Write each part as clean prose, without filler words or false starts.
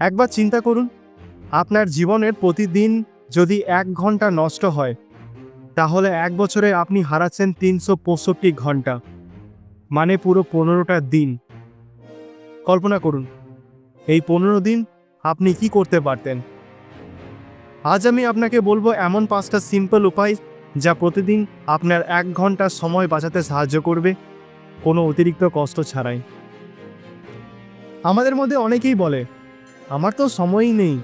একবার চিন্তা করুন, আপনার জীবনের প্রতিদিন যদি 1 ঘন্টা নষ্ট হয়, তাহলে 1 বছরে আপনি হারাচ্ছেন 365 ঘন্টা, মানে পুরো 15টা দিন। কল্পনা করুন, এই 15 দিন আপনি কি করতে পারতেন? আজ আমি আপনাকে বলবো এমন 5টা সিম্পল উপায় যা প্রতিদিন আপনার 1 ঘন্টা সময় বাঁচাতে সাহায্য করবে, কোনো অতিরিক্ত কষ্ট ছাড়াই। আমাদের মধ্যে অনেকেই বলে, আমার তো সময়ই নেই।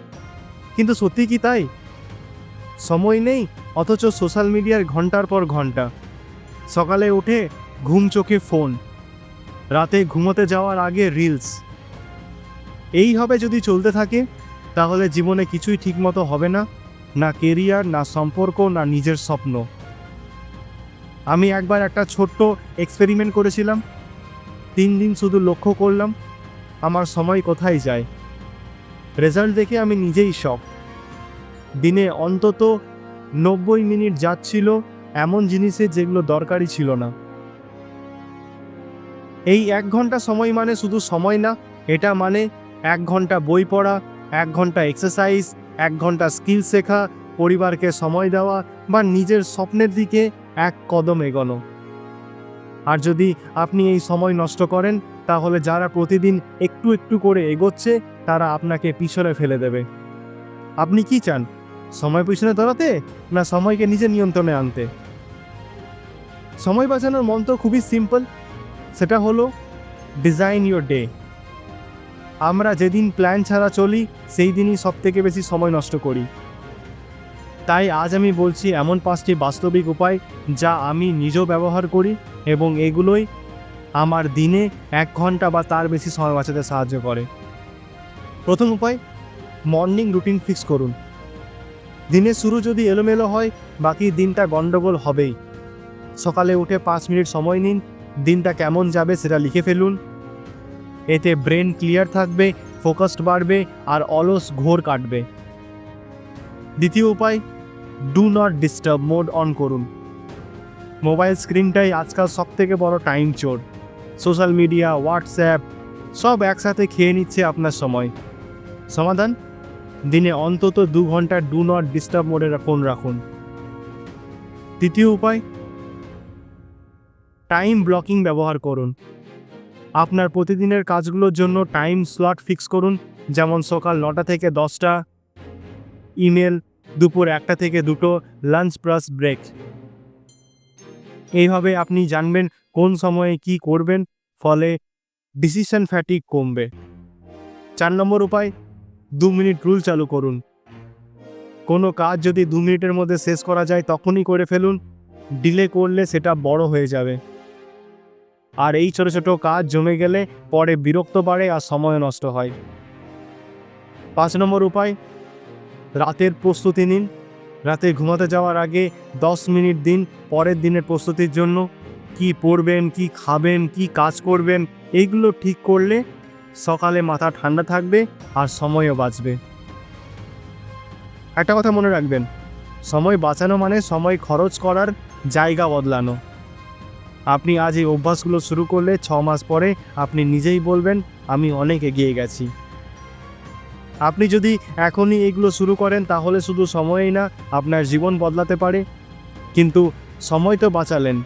কিন্তু সত্যি কি তাই? সময় নেই, অথচ সোশ্যাল মিডিয়ার ঘন্টার পর ঘন্টা। সকালে উঠে ঘুম চোখে ফোন, রাতে ঘুমোতে যাওয়ার আগে রিলস। এইভাবে যদি চলতে থাকে, তাহলে জীবনে কিছুই ঠিকমতো হবে না, না কেরিয়ার, না সম্পর্ক, না নিজের স্বপ্ন। আমি একবার একটা ছোট্ট এক্সপেরিমেন্ট করেছিলাম। 3 দিন শুধু লক্ষ্য করলাম আমার সময় কোথায় যায়। রেজাল্ট দেখে আমি নিজেই শক। দিনে অন্তত 90 মিনিট যাচ্ছিল এমন জিনিসে যেগুলো দরকারই ছিল না। এই 1 ঘন্টা সময় মানে শুধু সময় না, এটা মানে 1 ঘন্টা বই পড়া, 1 ঘন্টা এক্সারসাইজ, 1 ঘন্টা স্কিল শেখা, পরিবারকে সময় দেওয়া বা নিজের স্বপ্নের দিকে 1 কদম এগোনো। আর যদি আপনি এই সময় নষ্ট করেন, তাহলে যারা প্রতিদিন একটু একটু করে এগোচ্ছে, তারা আপনাকে পিছনে ফেলে দেবে। আপনি কি চান? সময় পিছনে দৌড়াতে, না সময়কে নিজের নিয়ন্ত্রণে আনতে? সময় বাঁচানোর মন্ত্র খুবই সিম্পল। সেটা হলো ডিজাইন ইউর ডে। আমরা যেদিন প্ল্যান ছাড়া চলি, সেই দিনই সবথেকে বেশি সময় নষ্ট করি। তাই আজ আমি বলছি এমন 5টি বাস্তবিক উপায় যা আমি নিজেও ব্যবহার করি, এবং এগুলোই আমার দিনে 1 ঘন্টা বা তার বেশি সময় বাঁচাতে সাহায্য করে। প্রথম উপায়, মর্নিং রুটিন ফিক্স করুন। দিনের শুরু যদি এলোমেলো হয়, বাকি দিনটা গন্ডগোল হবেই। সকালে উঠে 5 মিনিট সময় নিন, দিনটা কেমন যাবে সেটা লিখে ফেলুন। এতে ব্রেন ক্লিয়ার থাকবে, ফোকাসড বাড়বে আর অলস ঘোর কাটবে। দ্বিতীয় উপায়, do not disturb mode on করুন। মোবাইল স্ক্রিনটাই আজকাল সবথেকে বড় টাইম চোর। সোশ্যাল মিডিয়া, হোয়াটসঅ্যাপ সব একসাথে খেয়ে নিচ্ছে আপনার সময়। সমাধান, দিনে অন্তত 2 ঘন্টা ডু নট ডিস্টার্ব মোডে ফোন রাখুন। তৃতীয় উপায়, টাইম ব্লকিং ব্যবহার করুন। আপনার প্রতিদিনের কাজগুলোর জন্য টাইম স্লট ফিক্স করুন, যেমন সকাল 9টা থেকে 10টা, ইমেল দুপুর 1টা থেকে 2টো, লাঞ্চ প্লাস ব্রেক। এইভাবে আপনি জানবেন কোন সময়ে কি করবেন, ফলে ডিসিশন ফ্যাটিগ কমবে। 4 নম্বর উপায়, 2 মিনিট রুল চালু করুন। কোনো কাজ যদি 2 মিনিটের মধ্যে শেষ করা যায় তখনই করে ফেলুন। ডিলে করলে সেটা বড় হয়ে যাবে, আর এই ছোট ছোট কাজ জমে গেলে পরে বিরক্ত বাড়ে আর সময় নষ্ট হয়। 5 নম্বর উপায়, রাতের প্রস্তুতি নিন। রাতে ঘুমাতে যাওয়ার আগে 10 মিনিট দিন পরের দিনের প্রস্তুতির জন্য। কি পড়বেন, কি খাবেন, কি কাজ করবেন, এইগুলো ঠিক করলে সকালে মাথা ঠান্ডা থাকবে আর সময়ও বাঁচবে। একটা কথা মনে রাখবেন, সময় বাঁচানো মানে সময় খরচ করার জায়গা বদলানো। আপনি আজ এই অভ্যাসগুলো শুরু করলে 6 মাস পরে আপনি নিজেই বলবেন, আমি অনেক এগিয়ে গেছি। আপনি যদি এখনই এগুলো শুরু করেন, তাহলে শুধু সময়ই না, আপনার জীবন বদলাতে পারে। কিন্তু সময় তো বাঁচালেন,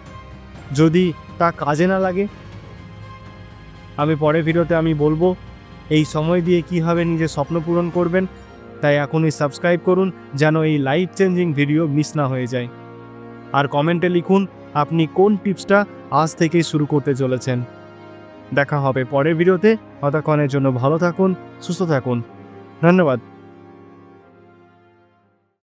যদি তা কাজে না লাগে? আমি পরের ভিডিওতে আমি বলবো এই সময় দিয়ে কীভাবে নিজের স্বপ্ন পূরণ করবেন। তাই এখনই সাবস্ক্রাইব করুন, যেন এই লাইফ চেঞ্জিং ভিডিও মিস না হয়ে যায়। আর কমেন্টে লিখুন আপনি কোন টিপসটা আজ থেকেই শুরু করতে চলেছেন। দেখা হবে পরের ভিডিওতে। ততক্ষণের জন্য ভালো থাকুন, সুস্থ থাকুন। ধন্যবাদ।